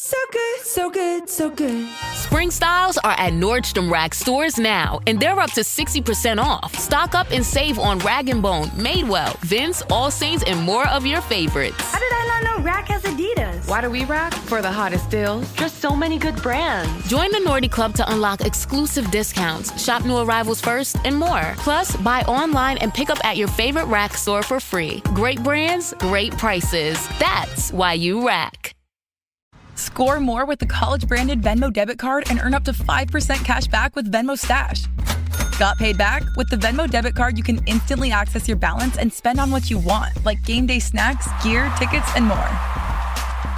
So good, so good, so good. Spring styles are at Nordstrom Rack stores now, and they're up to 60% off. Stock up and save on Rag & Bone, Madewell, Vince, All Saints, and more of your favorites. How did I not know Rack has Adidas? Why do we rack? For the hottest deals. Just so many good brands. Join the Nordy Club to unlock exclusive discounts, shop new arrivals first, and more. Plus, buy online and pick up at your favorite Rack store for free. Great brands, great prices. That's why you rack. Score more with the college-branded Venmo debit card and earn up to 5% cash back with Venmo Stash. Got paid back? With the Venmo debit card, you can instantly access your balance and spend on what you want, like game day snacks, gear, tickets, and more.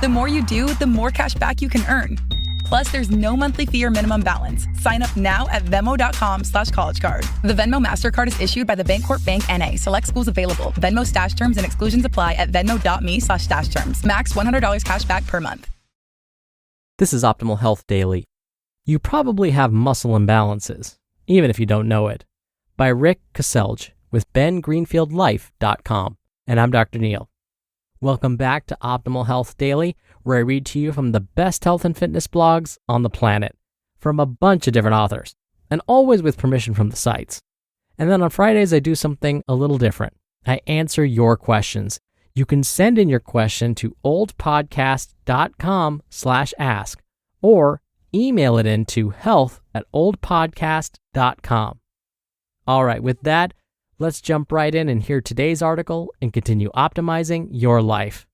The more you do, the more cash back you can earn. Plus, there's no monthly fee or minimum balance. Sign up now at Venmo.com/collegecard. The Venmo MasterCard is issued by the Bancorp Bank N.A. Select schools available. Venmo Stash terms and exclusions apply at venmo.me/stash terms. Max $100 cash back per month. This is Optimal Health Daily. You probably have muscle imbalances, even if you don't know it, by Rick Kaselj with BenGreenfieldLife.com. And I'm Dr. Neil. Welcome back to Optimal Health Daily, where I read to you from the best health and fitness blogs on the planet, from a bunch of different authors, and always with permission from the sites. And then on Fridays, I do something a little different. I answer your questions. You can send in your question to oldpodcast.com/ask or email it in to health@oldpodcast.com. All right, with that, let's jump right in and hear today's article and continue optimizing your life.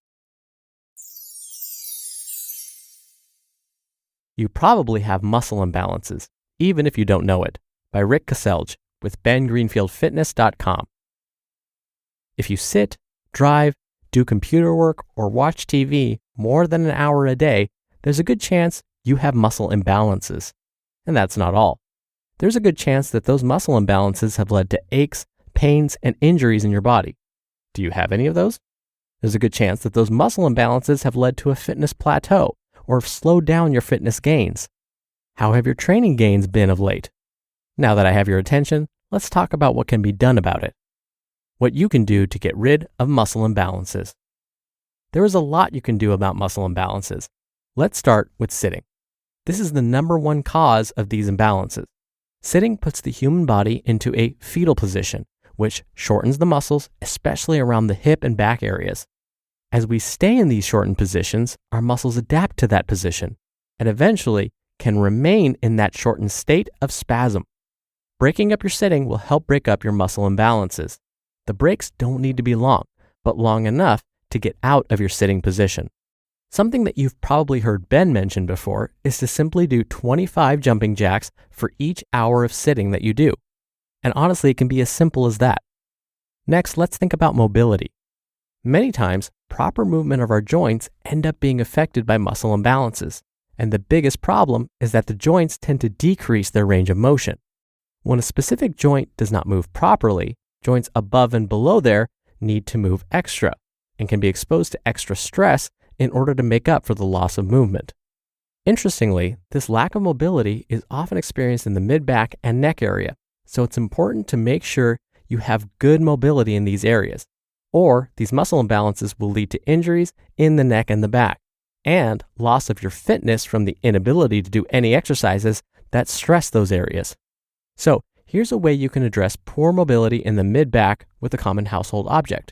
You probably have muscle imbalances, even if you don't know it, by Rick Kaselj with BenGreenfieldFitness.com. If you sit, drive, do computer work, or watch TV more than an hour a day, there's a good chance you have muscle imbalances. And that's not all. There's a good chance that those muscle imbalances have led to aches, pains, and injuries in your body. Do you have any of those? There's a good chance that those muscle imbalances have led to a fitness plateau or have slowed down your fitness gains. How have your training gains been of late? Now that I have your attention, let's talk about what can be done about it. What you can do to get rid of muscle imbalances. There is a lot you can do about muscle imbalances. Let's start with sitting. This is the number one cause of these imbalances. Sitting puts the human body into a fetal position, which shortens the muscles, especially around the hip and back areas. As we stay in these shortened positions, our muscles adapt to that position and eventually can remain in that shortened state of spasm. Breaking up your sitting will help break up your muscle imbalances. The breaks don't need to be long, but long enough to get out of your sitting position. Something that you've probably heard Ben mention before is to simply do 25 jumping jacks for each hour of sitting that you do. And honestly, it can be as simple as that. Next, let's think about mobility. Many times, proper movement of our joints end up being affected by muscle imbalances. And the biggest problem is that the joints tend to decrease their range of motion. When a specific joint does not move properly, joints above and below there need to move extra and can be exposed to extra stress in order to make up for the loss of movement. Interestingly, this lack of mobility is often experienced in the mid-back and neck area, so it's important to make sure you have good mobility in these areas, or these muscle imbalances will lead to injuries in the neck and the back, and loss of your fitness from the inability to do any exercises that stress those areas. So, here's a way you can address poor mobility in the mid-back with a common household object.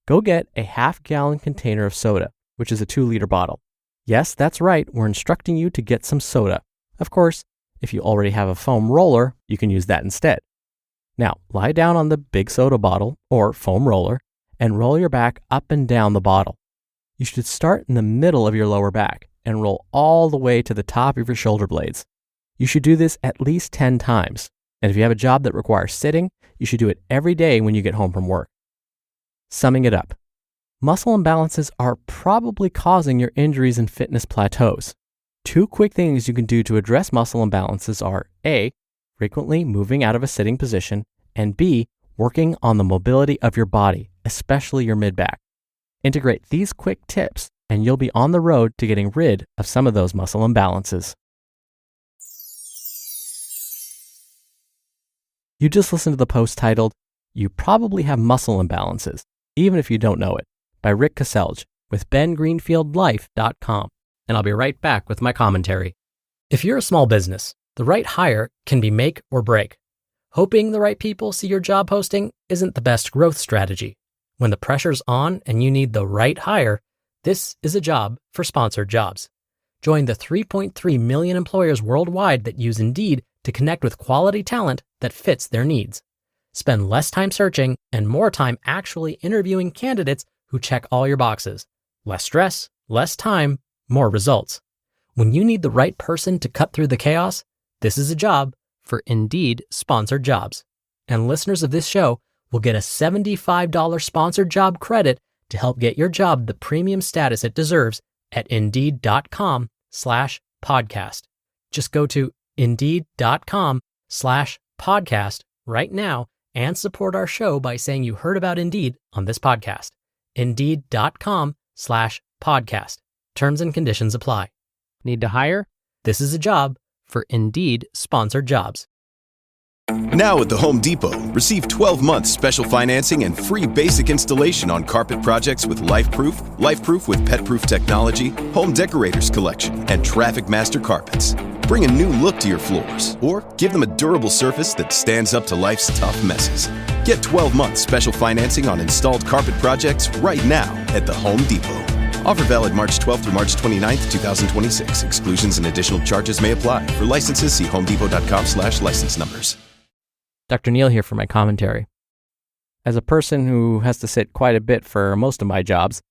Go get a half-gallon container of soda, which is a 2-liter bottle. Yes, that's right, we're instructing you to get some soda. Of course, if you already have a foam roller, you can use that instead. Now, lie down on the big soda bottle or foam roller and roll your back up and down the bottle. You should start in the middle of your lower back and roll all the way to the top of your shoulder blades. You should do this at least 10 times. And if you have a job that requires sitting, you should do it every day when you get home from work. Summing it up, muscle imbalances are probably causing your injuries and fitness plateaus. 2 quick things you can do to address muscle imbalances are A, frequently moving out of a sitting position, and B, working on the mobility of your body, especially your mid-back. Integrate these quick tips and you'll be on the road to getting rid of some of those muscle imbalances. You just listened to the post titled, You Probably Have Muscle Imbalances, Even If You Don't Know It, by Rick Kaselj with BenGreenfieldLife.com. and I'll be right back with my commentary. If you're a small business, the right hire can be make or break. Hoping the right people see your job posting isn't the best growth strategy. When the pressure's on and you need the right hire, this is a job for sponsored jobs. Join the 3.3 million employers worldwide that use Indeed to connect with quality talent that fits their needs. Spend less time searching and more time actually interviewing candidates who check all your boxes. Less stress, less time, more results. When you need the right person to cut through the chaos, this is a job for Indeed sponsored jobs. And listeners of this show will get a $75 sponsored job credit to help get your job the premium status it deserves at Indeed.com/podcast. Just go to Indeed.com/podcast right now and support our show by saying you heard about Indeed on this podcast. Indeed.com/podcast. Terms and conditions apply. Need to hire? This is a job for Indeed sponsored jobs. Now at the Home Depot, receive 12 months special financing and free basic installation on carpet projects with LifeProof with pet-proof technology, Home Decorators Collection, and Traffic Master carpets. Bring a new look to your floors, or give them a durable surface that stands up to life's tough messes. Get 12 months special financing on installed carpet projects right now at the Home Depot. Offer valid March 12th through March 29th, 2026. Exclusions and additional charges may apply. For licenses, see homedepot.com/license numbers. Dr. Neal here for my commentary. As a person who has to sit quite a bit for most of my jobs,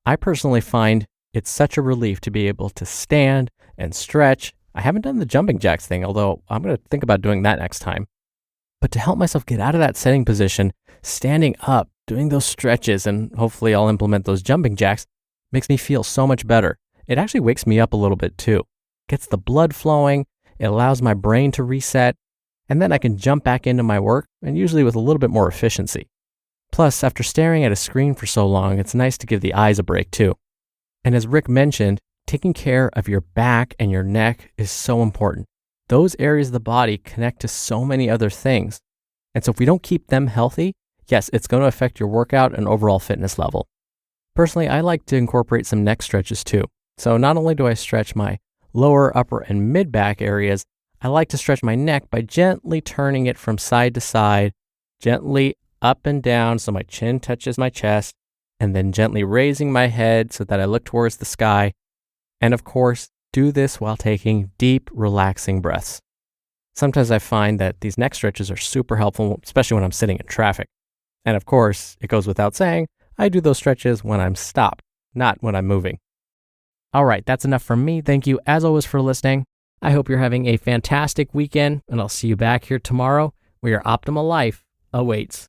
I personally find it's such a relief to be able to stand and stretch. I haven't done the jumping jacks thing, although I'm going to think about doing that next time. But to help myself get out of that sitting position, standing up, doing those stretches, and hopefully I'll implement those jumping jacks, makes me feel so much better. It actually wakes me up a little bit too. Gets the blood flowing, it allows my brain to reset, and then I can jump back into my work, and usually with a little bit more efficiency. Plus, after staring at a screen for so long, it's nice to give the eyes a break too. And as Rick mentioned, taking care of your back and your neck is so important. Those areas of the body connect to so many other things. And so if we don't keep them healthy, yes, it's going to affect your workout and overall fitness level. Personally, I like to incorporate some neck stretches too. So not only do I stretch my lower, upper, and mid back areas, I like to stretch my neck by gently turning it from side to side, gently up and down so my chin touches my chest, and then gently raising my head so that I look towards the sky. And of course, do this while taking deep, relaxing breaths. Sometimes I find that these neck stretches are super helpful, especially when I'm sitting in traffic. And of course, it goes without saying, I do those stretches when I'm stopped, not when I'm moving. All right, that's enough from me. Thank you as always for listening. I hope you're having a fantastic weekend, and I'll see you back here tomorrow where your optimal life awaits.